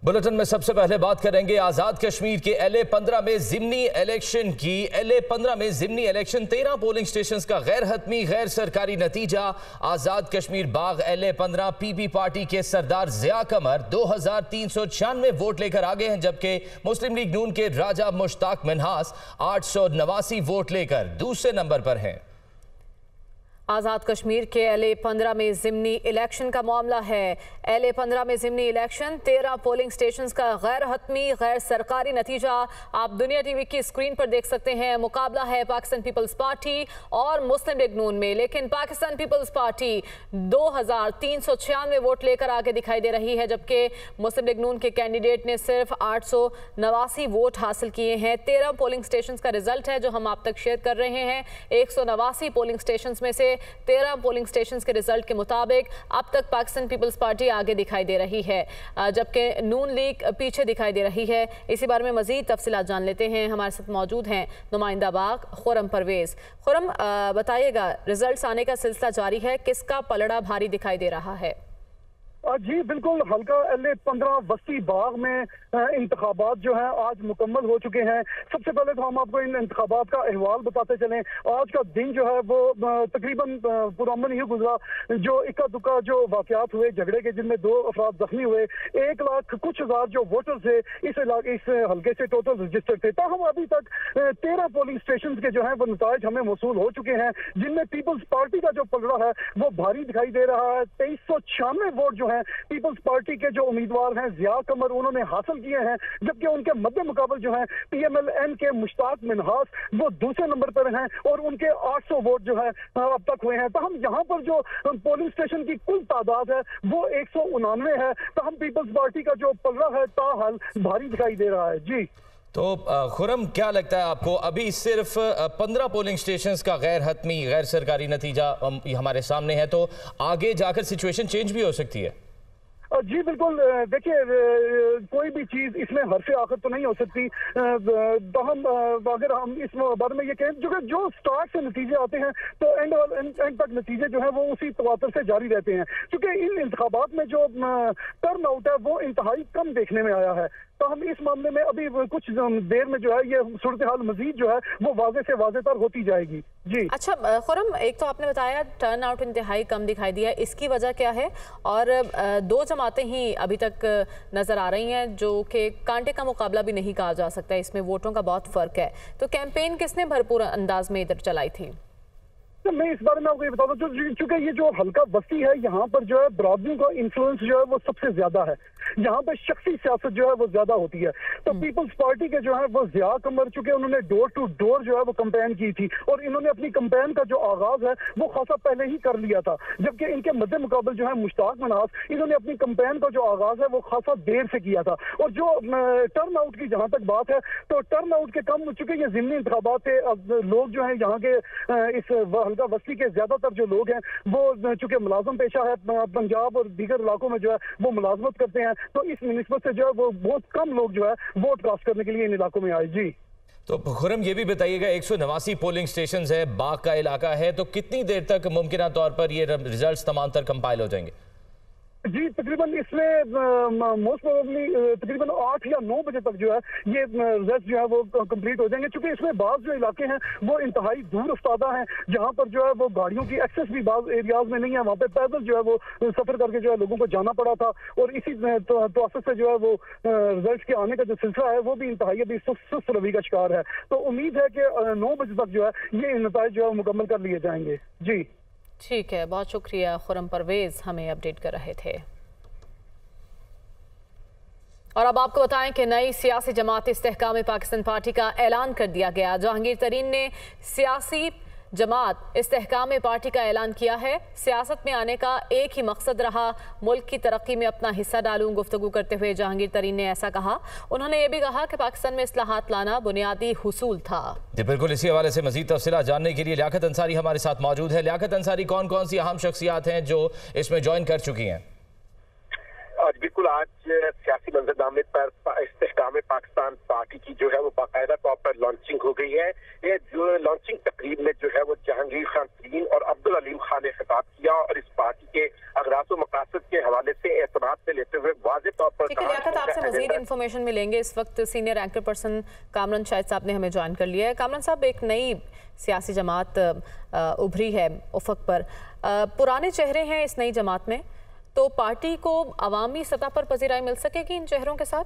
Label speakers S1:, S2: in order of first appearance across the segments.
S1: Bulletin में सबसे पहले बात करेंगे आजाद कश्मीर के LA-15 में जिमनी इलेक्शन की। LA-15 में जिमनी इलेक्शन 13 पोलिंग स्टेशन का गैर हतमी गैर सरकारी नतीजा। आजाद कश्मीर बाग LA-15 PP पार्टी के सरदार जिया कमर 2396 वोट लेकर आगे हैं, जबकि मुस्लिम लीग नून के राजा मुश्ताक मिन्हास 889 वोट लेकर दूसरे नंबर पर हैं।
S2: आज़ाद कश्मीर के LA-15 में जिमनी इलेक्शन का मामला है। LA-15 में जिमनी इलेक्शन 13 पोलिंग स्टेशंस का गैर हतमी गैर सरकारी नतीजा आप दुनिया टीवी की स्क्रीन पर देख सकते हैं। मुकाबला है पाकिस्तान पीपल्स पार्टी और मुस्लिम लीग नून में, लेकिन पाकिस्तान पीपल्स पार्टी 2396 वोट लेकर आगे दिखाई दे रही है, जबकि मुस्लिम लीग नून के कैंडिडेट ने सिर्फ 889 वोट हासिल किए हैं। 13 पोलिंग स्टेशंस का रिजल्ट है जो हम आप तक शेयर कर रहे हैं। 189 पोलिंग स्टेशंस में से 13 पोलिंग स्टेशंस के रिजल्ट के मुताबिक अब तक पाकिस्तान पीपल्स पार्टी आगे दिखाई दे रही है, जबकि नून लीग पीछे दिखाई दे रही है। इसी बारे में मजीद तफसीलात जान लेते हैं। हमारे साथ मौजूद हैं नुमाइंदा बाग खुरम परवेज। खुरम, बताइएगा, रिजल्ट्स आने का सिलसिला जारी है, किसका पलड़ा भारी दिखाई दे रहा है?
S3: जी बिल्कुल, हल्का LA-15 वस्ती बाग में इंतखाबात जो हैं आज मुकम्मल हो चुके हैं। सबसे पहले तो हम आपको इन इंतखाबात का अहवाल बताते चलें। आज का दिन जो है वो तकरीबन पुरअमन ही गुजरा। जो इक्का दुक्का जो वाकयात हुए झगड़े के, जिनमें 2 अफराद जख्मी हुए, 1 लाख कुछ हजार जो वोटर थे इस हल्के से टोटल रजिस्टर्ड थे। ताहम अभी तक 13 पोलिंग स्टेशन के जो है वो नताइज हमें मौसूल हो चुके हैं, जिनमें पीपल्स पार्टी का जो पलड़ा है वो भारी दिखाई दे रहा है। 2396 वोट जो है पीपल्स पार्टी के जो उम्मीदवार हैं जिया कमर, उन्होंने हासिल किए हैं, जबकि उनके मध्य मुकाबल जो है PMLN के मुश्ताक मिन्हास वो दूसरे नंबर पर हैं और उनके 800 वोट जो है अब तक हुए हैं। तो हम यहाँ पर जो पोलिंग स्टेशन की कुल तादाद है वो 189 है। तो हम पीपल्स पार्टी का जो पलड़ा है ताहाल भारी दिखाई दे रहा है। जी
S1: तो खुरम, क्या लगता है आपको, अभी सिर्फ 15 पोलिंग स्टेशंस का गैर हतमी गैर सरकारी नतीजा हमारे सामने है, तो आगे जाकर सिचुएशन चेंज भी हो सकती है?
S3: जी बिल्कुल, देखिए कोई भी चीज इसमें हर्फ आखिर तो नहीं हो सकती। तो हम अगर हम इस बारे में ये कहें, जो स्टार्ट से नतीजे आते हैं तो एंड तक नतीजे जो है वो उसी तवातर से जारी रहते हैं, क्योंकि इन इंतखाबात में जो टर्न आउट है वो इंतहाई कम देखने में आया है। तो हम इस मामले में अभी कुछ देर में जो है ये सूरत हाल मजीद जो है वो वाज़े से वाज़ेतर होती जाएगी। जी
S2: अच्छा खुरम, एक तो आपने बताया टर्न आउट इंतहाई कम दिखाई दिया, इसकी वजह क्या है? और 2 जमातें ही अभी तक नजर आ रही हैं जो कि कांटे का मुकाबला भी नहीं कहा जा सकता, इसमें वोटों का बहुत फर्क है। तो कैंपेन किसने भरपूर अंदाज में इधर चलाई थी?
S3: तो मैं इस बारे में आपको ये बता दूं, चूंकि ये जो हल्का बस्ती है यहाँ पर जो है बरादरियों का इन्फ्लुएंस जो है वो सबसे ज्यादा है। यहाँ पे शख्सी सियासत जो है वो ज्यादा होती है। तो पीपल्स पार्टी के जो है वो जिया कमर, चूंकि उन्होंने डोर टू डोर जो है वो कैंपेन की थी और इन्होंने अपनी कैंपेन का जो आगाज है वो खासा पहले ही कर लिया था, जबकि इनके मध्य मुकाबल जो है मुश्ताक मिन्हास, इन्होंने अपनी कैंपेन का जो आगाज है वो खासा देर से किया था। और जो टर्न आउट की जहां तक बात है, तो टर्न आउट के कम, चूंकि ये जिमनी इंतखाबात थे, अब लोग जो है यहाँ के इस हल्का बस्ती के ज्यादातर जो लोग हैं वो चूंकि मुलाजम पेशा है, पंजाब और दीगर इलाकों में जो है वो मुलाजमत करते हैं, तो इस निस्बत से जो है वो बहुत कम लोग जो है वोट कास्ट करने के लिए इन इलाकों में आए। जी
S1: तो खुरम, ये भी बताइएगा, 189 पोलिंग स्टेशन है, बाग का इलाका है, तो कितनी देर तक मुमकिन तौर पर ये रिजल्ट तमाम तर कंपाइल हो जाएंगे?
S3: जी तकरीबन इसमें मोस्ट प्रोबेबली तकरीबन 8 या 9 बजे तक जो है ये रिजल्ट जो है वो कंप्लीट हो जाएंगे, क्योंकि इसमें बाज़ जो इलाके हैं वो इंतहाई दूर अफ्तादा हैं, जहां पर जो है वो गाड़ियों की एक्सेस भी बाज़ एरियाज में नहीं है। वहाँ पे पैदल जो है वो सफर करके जो है लोगों को जाना पड़ा था, और इसी तवज्जुह से जो है वो रिजल्ट के आने का जो सिलसिला है वो भी इंतहाई अभी सुस्त रवि का शिकार है। तो उम्मीद है कि 9 बजे तक जो है ये नताइज जो है मुकम्मल कर लिए जाएंगे। जी
S2: ठीक है, बहुत शुक्रिया खुरम परवेज, हमें अपडेट कर रहे थे। और अब आपको बताएं कि नई सियासी जमात इस्तेहकाम पाकिस्तान पार्टी का ऐलान कर दिया गया। जहांगीर तरीन ने सियासी जमात इस्तेहकाम पार्टी का ऐलान किया है। सियासत में आने का एक ही मकसद रहा, मुल्क की तरक्की में अपना हिस्सा डालूं। गुफ्तगू करते हुए जहांगीर तरीन ने ऐसा कहा। उन्होंने ये भी कहा कि पाकिस्तान में इस्लाहात लाना बुनियादी हुसूल था। जी
S1: बिल्कुल, इसी हवाले से मजीद तफसीलात जानने के लिए लियाकत अंसारी हमारे साथ मौजूद है। लियाकत अंसारी, कौन कौन सी अहम शख्सियात हैं जो इसमें ज्वाइन कर चुकी हैं?
S4: बिल्कुल, आज सियासी मंजरनामे पर इस्तेहकाम पाकिस्तान पार्टी की जो है वो बाकायदा तौर पर लॉन्चिंग हो गई है। ये जो लॉन्चिंग तकरीब में जो है वो जहांगीर खान तरीन और अब्दुल अलीम खान ने खिताब किया और इस पार्टी के अगराज व मकासद के हवाले से एतमाद से लेते हुए वाज़ेह तौर पर
S2: ठीक है लियाकत, आपसे मजीद इन्फॉर्मेशन मिलेंगे। इस वक्त senior anchor person Kamran Shahid साहब ने हमें ज्वाइन कर लिया है। कामरान साहब, एक नई सियासी जमात उभरी है उफक पर, पुराने चेहरे हैं इस नई जमात में, तो पार्टी को अवामी सतह पर पजीराई मिल सकेगी इन चेहरों के साथ?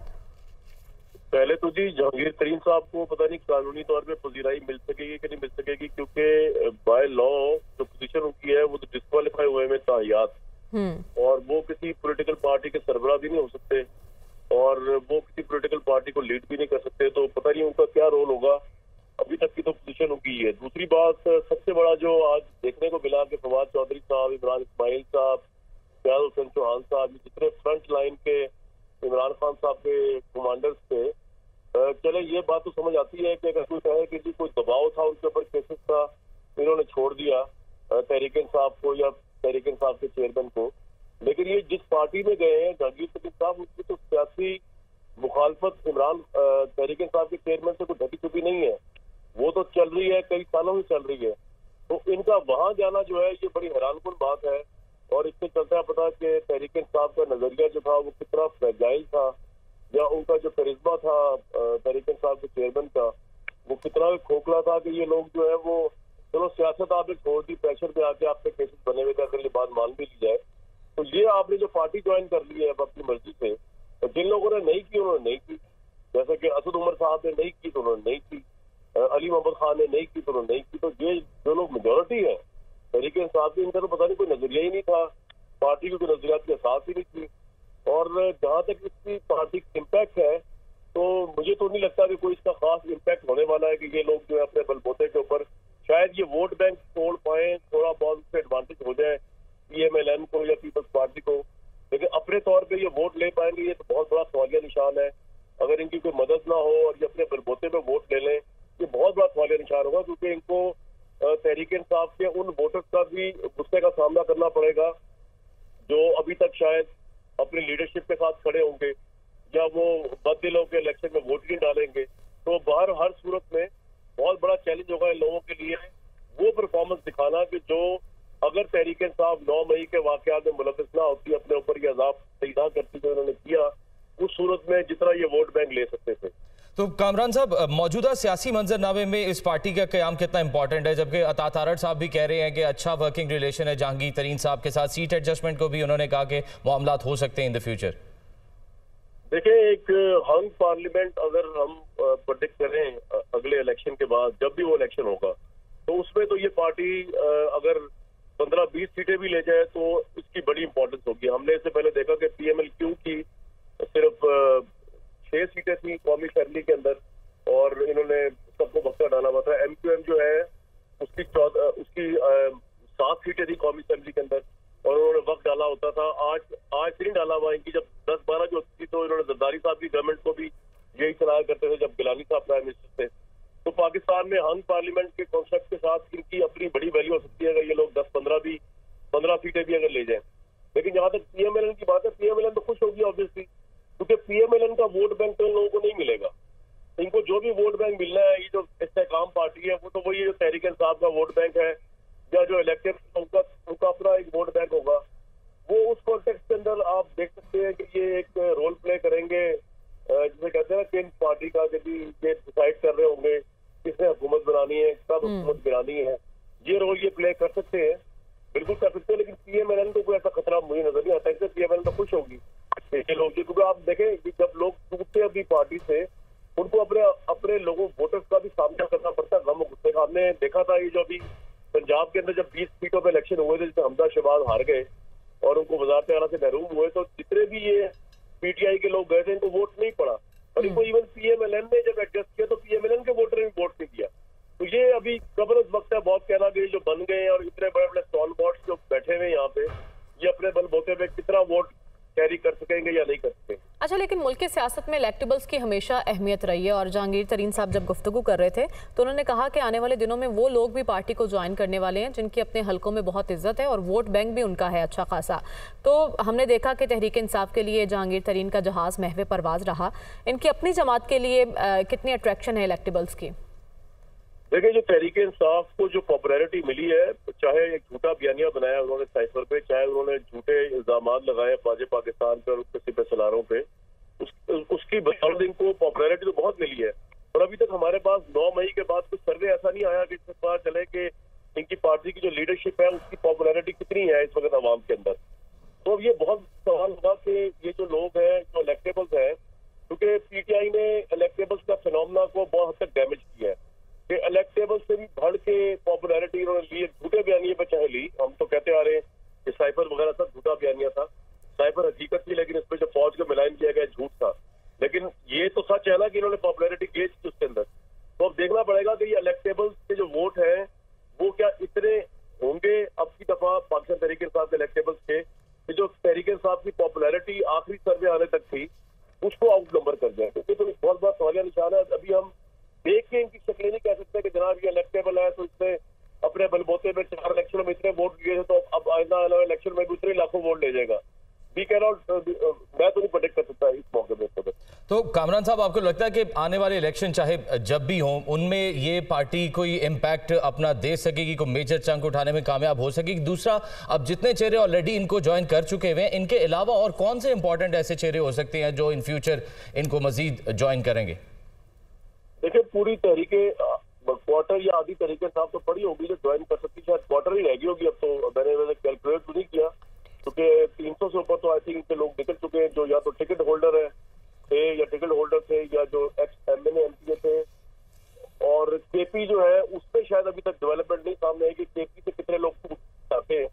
S5: पहले तो जी जहांगीर तरीन साहब को पता नहीं कानूनी तौर पे पजीराई मिल सकेगी कि नहीं मिल सकेगी, क्योंकि बाय लॉ जो पोजीशन उनकी है वो तो डिस्क्वालीफाई हुए में ताहियात, और वो किसी पॉलिटिकल पार्टी के सरबराह भी नहीं हो सकते और वो किसी पॉलिटिकल पार्टी को लीड भी नहीं कर सकते। तो पता नहीं उनका क्या रोल होगा, अभी तक की तो पोजीशन उनकी है। दूसरी बात, सबसे बड़ा जो आज देखने को मिला कि फवाद चौधरी साहब, इमरान इस्माइल साहब, फयाज हुसैन चौहान साहब, जितने फ्रंट लाइन के इमरान खान साहब के कमांडर्स थे, चले ये बात तो समझ आती है कि अगर कोई कहे कि जी कोई दबाव था उनके ऊपर, केसेस था, इन्होंने छोड़ दिया तहरीक इंसाफ को या तहरीक इंसाफ के चेयरमैन को, लेकिन ये जिस पार्टी में गए हैं जहांगीर तरीन साहब, उनकी तो सियासी मुखालफत इमरान तहरीक इंसाफ के चेयरमैन से कोई ढकी छुपी नहीं है, वो तो चल रही है, कई सालों में चल रही है। तो इनका वहां जाना जो है ये बड़ी हैरानकुन बात है, और इससे चलता है पता कि तहरीक इंसाफ का नजरिया जो था वो कितना फ्रेजाइल था, या उनका जो करिश्मा था तहरीक इंसाफ के चेयरमैन का वो कितना खोखला था कि ये लोग जो है वो, चलो सियासत आपने छोड़ दी, प्रेशर पे आके आपके केसेस बने हुए थे, अगर ये बात मान भी ली जाए तो ये आपने जो पार्टी ज्वाइन कर ली है अब अपनी मर्जी से, तो जिन लोगों ने नहीं की उन्होंने नहीं की, जैसे कि असद उमर साहब ने नहीं की तो उन्होंने नहीं की, अली मोहम्मद खान ने नहीं की तो उन्होंने नहीं की। तो ये जो लोग मेजोरिटी है तहरीक इंसाफ की, इनका तो पता नहीं कोई नजरिया ही नहीं था, पार्टी की कोई नजरियात की एहसास ही नहीं थी। और जहाँ तक इसकी पार्टी का इम्पैक्ट है तो मुझे तो नहीं लगता कि कोई इसका खास इम्पैक्ट होने वाला है कि ये लोग जो है अपने बलबूते के ऊपर शायद ये वोट बैंक तोड़ पाए, थोड़ा बहुत उससे एडवांटेज हो जाए PMLN को या पीपल्स पार्टी को, लेकिन अपने तौर पे ये वोट ले पाएंगे ये तो बहुत बड़ा सवालिया निशान है। अगर इनकी कोई मदद ना हो और ये अपने बलबूते पे वोट ले लें, ये बहुत बड़ा सवालिया निशान होगा, क्योंकि इनको तहरीक इंसाफ के उन वोटर्स का भी गुस्से का सामना करना पड़ेगा जो अभी तक शायद अपनी लीडरशिप के साथ खड़े होंगे या वो बददिलों के इलेक्शन में वोट नहीं डालेंगे। तो बाहर हर सूरत में बहुत बड़ा चैलेंज होगा इन लोगों के लिए वो परफॉर्मेंस दिखाना कि जो अगर तहरीक इंसाफ 9 मई के वाकयात में मुलविस ना होती, अपने ऊपर ये अजाब सही ना करती जो उन्होंने किया, उस सूरत में जितना ये वोट बैंक ले सकते थे।
S1: तो कामरान साहब, मौजूदा सियासी मंजरनामे में इस पार्टी का क़याम कितना इंपॉर्टेंट है, जबकि अता तारड़ साहब भी कह रहे हैं कि अच्छा वर्किंग रिलेशन है जहांगीर तरीन साहब के साथ, सीट एडजस्टमेंट को भी उन्होंने कहा कि मामलात हो सकते हैं इन द फ्यूचर।
S5: देखिए, एक हंग पार्लियामेंट अगर हम प्रेडिक्ट करें अगले इलेक्शन के बाद, जब भी वो इलेक्शन होगा, तो उसमें तो ये पार्टी अगर 15-20 सीटें भी ले जाए तो इसकी बड़ी इंपॉर्टेंस होगी। हमने इससे पहले देखा कि PMLQ की सिर्फ 6 सीटें थी कौमी असेंबली के अंदर और इन्होंने सबको भक्का डाला हुआ था। MQM जो है उसकी 7 सीटें थी कौमी असेंबली के अंदर और उन्होंने वक्त डाला होता था। आज नहीं डाला हुआ, इनकी जब 10-12 जो थी तो इन्होंने जरदारी साहब की गवर्नमेंट को भी यही चलाया करते थे जब गिलानी साहब प्राइम मिनिस्टर थे। तो पाकिस्तान में हंग पार्लियामेंट के कॉन्सेप्ट के साथ इनकी अपनी बड़ी वैल्यू हो सकती है अगर ये लोग 10-15 सीटें भी अगर ले जाएं। लेकिन जहां तक PMLN की बात है, PMLN तो खुश होगी ऑब्वियसली, क्योंकि PMLN का वोट बैंक तो इन लोगों को नहीं मिलेगा। इनको जो भी वोट बैंक मिलना है, ये जो इस्तेकाम पार्टी है वो तो वही जो तहरीक इंसाफ का वोट बैंक है या जो इलेक्टेड उनका अपना एक वोट बैंक होगा। वो उस कॉन्टेक्स्ट के अंदर आप देख सकते हैं कि ये एक रोल प्ले करेंगे, जिसे कहते हैं ना किन पार्टी का, यदि ये डिसाइड कर रहे होंगे किसने हुकूमत बनानी है, कब हुकूमत गिरानी है, ये रोल ये प्ले कर सकते हैं, बिल्कुल कर सकते हैं। लेकिन PMLN को कोई ऐसा खतरा मुझे नजर नहीं आता है। PMLN तो खुश होगी ये लोग, क्योंकि आप देखें कि जब लोग टूटते अपनी पार्टी से, उनको अपने लोगों वोटर्स का भी सामना करना पड़ता है, गम गुस्से का। हमने देखा था ये जो अभी पंजाब के अंदर जब 20 सीटों पे इलेक्शन हुए थे जिसमें हमजा शहबाज हार गए और उनको वजारत आला से महरूम हुए, तो जितने भी ये PTI के लोग गए थे इनको वोट नहीं पड़ा, और इनको इवन PMLN ने जब एडजस्ट किया तो PMLN के वोटर ने भी वोट नहीं दिया। तो ये अभी कबरस वक्त है बहुत कहना कि जो बन गए और इतने बड़े बड़े स्टॉल बॉट्स जो बैठे हुए यहाँ पे, ये अपने बलबूते पे कितना वोट कैरी कर सकेंगे या नहीं कर सकेंगे।
S2: अच्छा, लेकिन मुल्क की सियासत में इलेक्टेबल्स की हमेशा अहमियत रही है, और जहांगीर तरीन साहब जब गुफ्तगू कर रहे थे तो उन्होंने कहा कि आने वाले दिनों में वो लोग भी पार्टी को ज्वाइन करने वाले हैं जिनकी अपने हलकों में बहुत इज्जत है और वोट बैंक भी उनका है अच्छा खासा। तो हमने देखा कि तहरीक इंसाफ के लिए जहांगीर तरीन का जहाज महवे परवाज रहा, इनकी अपनी जमात के लिए कितनी अट्रैक्शन है इलेक्टेबल्स की?
S5: देखिए, जो तहरीक इंसाफ को जो पॉपुलैरिटी मिली है, चाहे एक झूठा बयानिया बनाया उन्होंने साइफर पे, चाहे उन्होंने झूठे इल्जाम लगाए फौज पाकिस्तान पर उसके सिपह सलारों पे, उसकी बदौलत को पॉपुलैरिटी तो बहुत मिली है, और अभी तक हमारे पास 9 मई के बाद कुछ सर्वे ऐसा नहीं आया जिससे पता चले कि इनकी पार्टी की जो लीडरशिप है उसकी पॉपुलैरिटी कितनी है इस वक्त आवाम के अंदर। तो अब ये बहुत सवाल होगा कि ये जो लोग हैं जो इलेक्टेबल्स हैं, क्योंकि पीटीआई ने इलेक्टेबल्स का फिनोमेना को बहुत हद तक डैमेज किया है कि इलेक्टेबल्स से भी बढ़ के पॉपुलैरिटी उन्होंने ली, झूठे बयानिए पर चाहे ली। हम तो कहते आ रहे हैं कि साइफर वगैरह सब झूठा बयानिया था, साइफर हकीकत थी, लेकिन इसमें जो फौज का मिलान किया गया झूठ था। लेकिन ये तो सच है ना कि इन्होंने पॉपुलैरिटी गेज की उसके अंदर। तो अब देखना पड़ेगा कि ये इलेक्टेबल्स के जो वोट हैं वो क्या इतने होंगे अब की दफा पाकिस्तान तहरीक इंसाफ के इलेक्टेबल्स के, जो तहरीक इंसाफ की पॉपुलैरिटी आखिरी सर्वे आने तक थी उसको आउट नंबर कर जाए। क्योंकि तो बहुत बड़ा सवालिया निशान है। अभी हम देख के इनकी शक्लें नहीं कह सकते कि जनाब ये इलेक्टेबल है तो इसने अपने बलबोते में 4 इलेक्शन में इतने वोट दिए थे तो अब आइंदा इलेक्शन में भी उतने लाखों वोट ले जाएगा। वी कैन नॉट, मैं तो नहीं प्रेडिक्ट कर सकता इस मौके पे।
S1: तो कामरान साहब, आपको लगता है कि आने वाले इलेक्शन चाहे जब भी हों उनमें ये पार्टी कोई इम्पैक्ट अपना दे सकेगी, कोई मेजर चंक उठाने में कामयाब हो सकेगी? दूसरा, अब जितने चेहरे ऑलरेडी इनको ज्वाइन कर चुके हुए हैं, इनके अलावा और कौन से इंपॉर्टेंट ऐसे चेहरे हो सकते हैं जो इन फ्यूचर इनको मजीद ज्वाइन करेंगे?
S5: देखिए, पूरी तहरीके क्वार्टर या आधी तरीके साहब तो पड़ी होगी जो ज्वाइन कर सकती, शायद क्वार्टर ही रह गई होगी। अब तो मैंने कैलकुलेट तो नहीं किया क्योंकि 300 से ऊपर तो आई थिंक लोग निकल चुके हैं जो या तो टिकट होल्डर है थे या टिकट होल्डर थे या जो एक्स एमएलए एमपीए थे। और केपी जो है उसमें शायद अभी तक डेवलपमेंट नहीं सामने आई कि केपी से कितने लोग चाहते हैं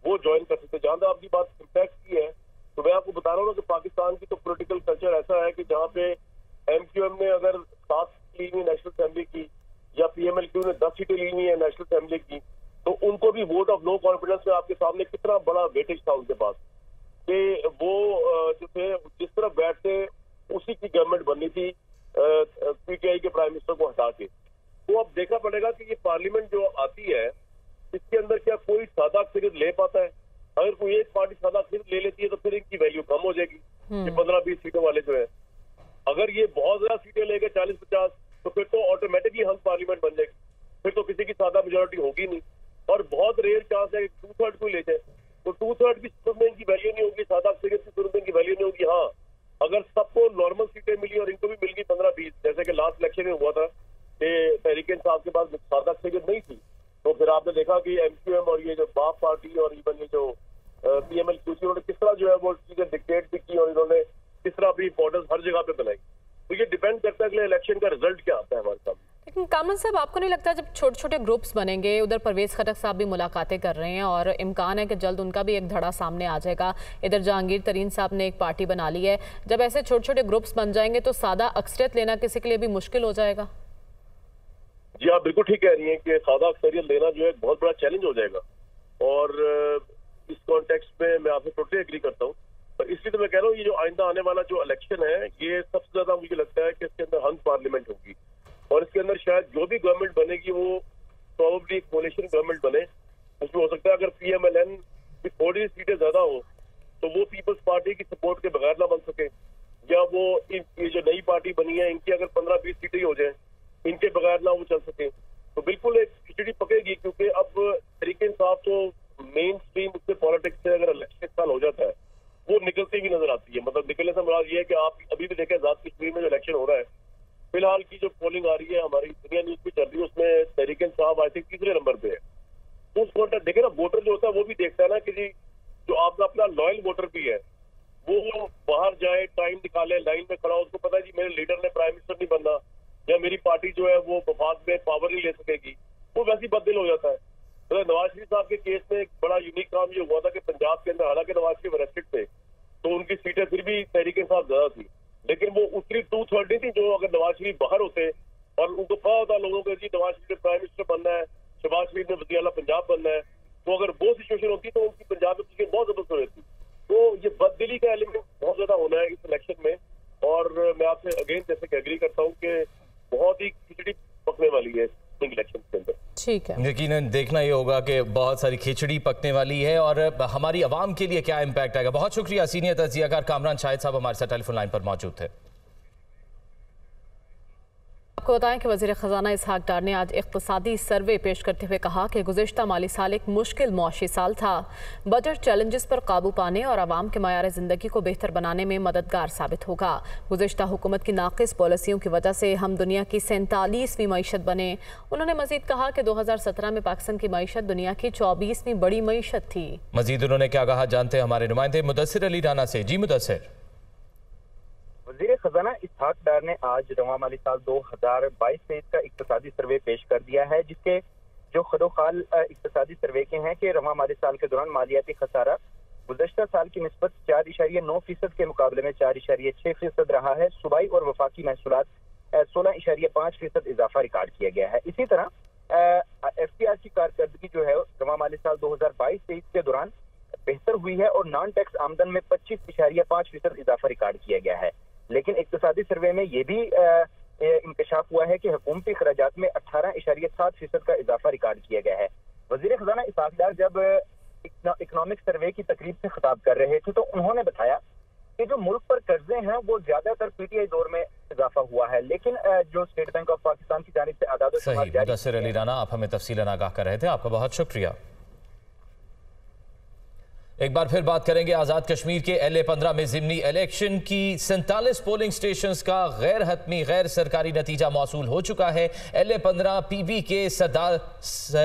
S5: वो ज्वाइन कर सकते। जहां तक आपकी बात इम्पैक्ट की है तो मैं आपको बता रहा हूँ कि पाकिस्तान की तो पॉलिटिकल कल्चर ऐसा है कि जहाँ पे एमक्यूएम ने अगर 7 सीटें ली हुई नेशनल असेंबली की या पीएमएलक्यू ने 10 सीटें ली हुई है नेशनल असेंबली की, तो उनको भी वोट ऑफ नो कॉन्फिडेंस में आपके सामने कितना बड़ा वेटेज था उनके पास कि वो जो थे जिस तरफ बैठते उसी की गवर्नमेंट बननी थी पीटीआई के प्राइम मिनिस्टर को हटा के। तो अब देखना पड़ेगा कि ये पार्लियामेंट जो आती है इसके अंदर क्या कोई सादा अक्सरियत ले पाता है। अगर कोई एक पार्टी सादा अक्सरियत ले लेती है तो फिर इनकी वैल्यू कम हो जाएगी। ये 15-20 सीटों वाले जो है, अगर ये बहुत ज्यादा सीटें लेंगे 40-50 तो फिर तो ऑटोमेटिकली हंग पार्लियामेंट बन जाएगी, फिर तो किसी की सादा मेजोरिटी होगी नहीं। और बहुत रेयर चांस है कि 2/3 को ले जाए तो 2/3 की सूरत में इनकी वैल्यू नहीं होगी, सादा अक्सरियत की सूरत में इनकी वैल्यू नहीं होगी। हाँ, अगर सबको नॉर्मल सीटें मिली और इनको भी मिल गई 15-20, जैसे कि लास्ट इलेक्शन में हुआ था कि तहरीक इंसाफ के पास सादा अक्सरियत नहीं थी, तो फिर आपने देखा कि एमक्यूएम और ये जो बाप पार्टी और इवन ये जो पीएमएलक्यू थी उन्होंने किस तरह जो है वो चीजें डिक्टेट भी की और इन्होंने किस तरह अपनी इंपॉर्टेंस हर जगह पे बनाई। तो ये डिपेंड करता है कि इलेक्शन का रिजल्ट क्या आता है हमारे सामने।
S2: लेकिन कामरान साहब, आपको नहीं लगता जब छोटे छोटे ग्रुप्स बनेंगे, उधर परवेज खटक साहब भी मुलाकातें कर रहे हैं और इम्कान है कि जल्द उनका भी एक धड़ा सामने आ जाएगा, इधर जहांगीर तरीन साहब ने एक पार्टी बना ली है, जब ऐसे छोटे छोटे ग्रुप्स बन जाएंगे तो सादा अक्सरियत लेना किसी के लिए भी मुश्किल हो जाएगा?
S5: जी आप बिल्कुल ठीक कह रही हैं कि सादा अक्सरियत लेना जो है बहुत बड़ा चैलेंज हो जाएगा। और इस कॉन्टेक्स्ट में मैं आपसे टोटली एग्री करता हूँ, पर इसलिए तो मैं कह रहा हूँ ये जो आइंदा आने वाला जो इलेक्शन है ये सबसे ज्यादा मुझे लगता है कि इसके अंदर हंग पार्लियामेंट होगी और इसके अंदर शायद जो भी गवर्नमेंट बनेगी वो प्रोबेबली कोalition गवर्नमेंट बने। उसमें हो सकता है अगर पीएमएलएन की थोड़ी सीटें ज्यादा हो तो वो पीपल्स पार्टी की सपोर्ट के बगैर ना बन सके, या वो ये जो नई पार्टी बनी है इनकी अगर 15-20 सीटें ही हो जाए इनके बगैर ना वो चल सके, तो बिल्कुल एक खिचड़ी पकेगी। क्योंकि अब तहरीक इंसाफ तो मेन स्ट्रीम उससे पॉलिटिक्स से अगर इलेक्शन साल हो जाता है वो निकलती भी नजर आती है। मतलब निकलने से मुराद ये है कि आप अभी भी देखें आजाद कश्मीर में जो इलेक्शन हो रहा है, फिलहाल की जो पोलिंग आ रही है हमारी दुनिया न्यूज भी चल रही है, उसमें Tehreek Insaf I think 3रे number पे है। तो उस वोटर देखे ना, वोटर जो होता है वो भी देखता है ना कि जी जो आपका अपना लॉयल वोटर भी है वो बाहर जाए, टाइम निकाले, लाइन में खड़ा, उसको पता है जी मेरे लीडर ने प्राइम मिनिस्टर नहीं बनना या मेरी पार्टी जो है वो वफाक में पावर नहीं ले सकेगी, वो वैसे ही बददिल हो जाता है। तो नवाज शरीफ साहब के केस में एक बड़ा यूनिक काम ये हुआ था कि पंजाब के अंदर हालांकि नवाज शरीफ अरेस्टेड थे तो उनकी सीटें फिर भी तहरीक इंसाफ ज्यादा थी, लेकिन वो उतनी 2/3 नहीं थी जो अगर नवाज शरीफ बाहर होते और उनको पता होता लोगों को जी नवाज शरीफ ने प्राइम मिनिस्टर बनना है, शहबाज शरीफ ने वज़ीर आला पंजाब बनना है, तो अगर वो सिचुएशन होती तो उनकी पंजाब में पोजीशन बहुत जबरदस्त हो जाती। तो ये बददिली का एलिमेंट बहुत ज्यादा होना है इस इलेक्शन में। और मैं आपसे अगेन जैसे कि एग्री करता हूँ कि बहुत ही खिचड़ी पकने वाली है इलेक्शन के अंदर।
S2: ठीक है,
S1: यकीनन देखना ये होगा कि बहुत सारी खिचड़ी पकने वाली है और हमारी आवाम के लिए क्या इम्पैक्ट आएगा। बहुत शुक्रिया, सीनियर तजियाकार कामरान शाहिद साहब हमारे साथ टेलीफोन लाइन पर मौजूद थे।
S2: आपको बताएं कि वज़ीर ख़ज़ाना इसहाक डार ने आज इक़्तिसादी सर्वे पेश करते हुए कहा कि गुज़िश्ता माली साल एक मुश्किल मौशी साल था। बजट चैलेंजेस पर काबू पाने और आवाम के मायार ज़िंदगी को बेहतर बनाने में मददगार साबित होगा। गुज़िश्ता हुकूमत की नाक़िस पॉलिसियों की वजह से हम दुनिया की 47वीं मईशत बने। उन्होंने मज़ीद कहा कि 2017 में पाकिस्तान की मईशत दुनिया की 24वीं बड़ी मईशत थी।
S1: मज़ीद उन्होंने क्या कहा जानते हैं हमारे नुमाइंदे मुदस्सिर अली राना से। जी मुदस्सिर।
S6: वज़ीर ख़ज़ाना इसहाक डार ने आज रवा माली साल 2022-23 का इक़्तिसादी सर्वे पेश कर दिया है, जिसके जो खदोखाल इक़्तिसादी सर्वे के हैं कि रवा माली साल के दौरान मालियाती खसारा गुज़श्ता साल की निस्बत 4.9% के मुकाबले में 4.6% रहा है। सूबाई और वफाकी महसूलात 16.5% इजाफा रिकॉर्ड किया गया है। इसी तरह FTR की कारकर्दगी जो है रवा माली साल 2022-23 के दौरान बेहतर हुई है और नॉन टैक्स आमदन में 25.5% इजाफा रिकॉर्ड किया गया है। लेकिन इक़्तिसादी सर्वे में ये भी इंकशाफ हुआ है कि हुकूमती खराजात में 18.7% का इजाफा रिकॉर्ड किया गया है। वज़ीर ख़ज़ाना इसहाक डार जब इकनॉमिक सर्वे की तकरीब से खिताब कर रहे थे तो उन्होंने बताया कि जो मुल्क पर कर्जे हैं वो ज्यादातर PTI दौर में इजाफा हुआ है, लेकिन जो स्टेट बैंक ऑफ पाकिस्तान की जानिब से आदाद
S1: सही। मुदस्सिर अली राना, आप हमें तफसीलन आगाह कर रहे थे, आपका बहुत शुक्रिया। एक बार फिर बात करेंगे आज़ाद कश्मीर के LA-15 में ज़िमनी इलेक्शन की। 47 पोलिंग स्टेशंस का गैर हतमी गैर सरकारी नतीजा मौसूल हो चुका है। LA-15 PB के सरदार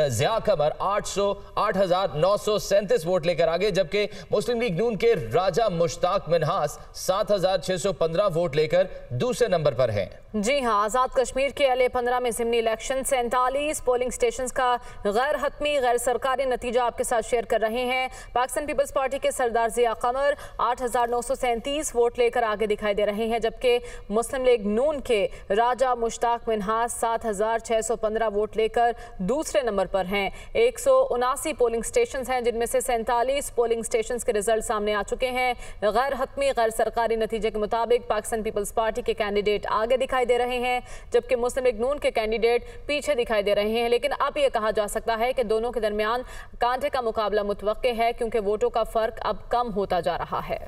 S1: ज़िया कमर 8,937 वोट लेकर आगे, जबकि मुस्लिम लीग नून के राजा मुश्ताक मिन्हास 7,615 वोट लेकर दूसरे नंबर पर हैं।
S2: जी हाँ, आज़ाद कश्मीर के LA-15 में ज़िमनी इलेक्शन 47 पोलिंग स्टेशंस का गैर हतमी गैर सरकारी नतीजा आपके साथ शेयर कर रहे हैं। पाकिस्तान पीपल्स पार्टी के सरदार ज़िया कमर 8,937 वोट लेकर आगे दिखाई दे रहे हैं, जबकि मुस्लिम लीग नून के राजा मुश्ताक मिन्हास 7,615 वोट लेकर दूसरे नंबर पर हैं। 179 पोलिंग स्टेशंस हैं, जिनमें से 47 पोलिंग स्टेशंस के रिजल्ट सामने आ चुके हैं। गैर हतमी गैर सरकारी नतीजे के मुताबिक पाकिस्तान पीपल्स पार्टी के कैंडिडेट आगे दिखाई दे रहे हैं, जबकि मुस्लिम लीग नून के कैंडिडेट पीछे दिखाई दे रहे हैं। लेकिन अब यह कहा जा सकता है कि दोनों के दरमियान कांटे का मुकाबला मुतवक्के है, क्योंकि वोटों का फर्क अब कम होता जा रहा है।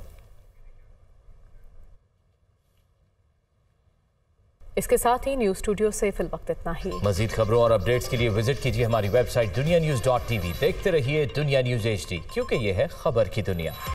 S2: इसके साथ ही न्यूज स्टूडियो से फिल वक्त इतना ही।
S1: मजीद खबरों और अपडेट्स के लिए विजिट कीजिए हमारी वेबसाइट dunianews.tv। देखते रहिए दुनिया न्यूज HD, क्योंकि ये है खबर की दुनिया।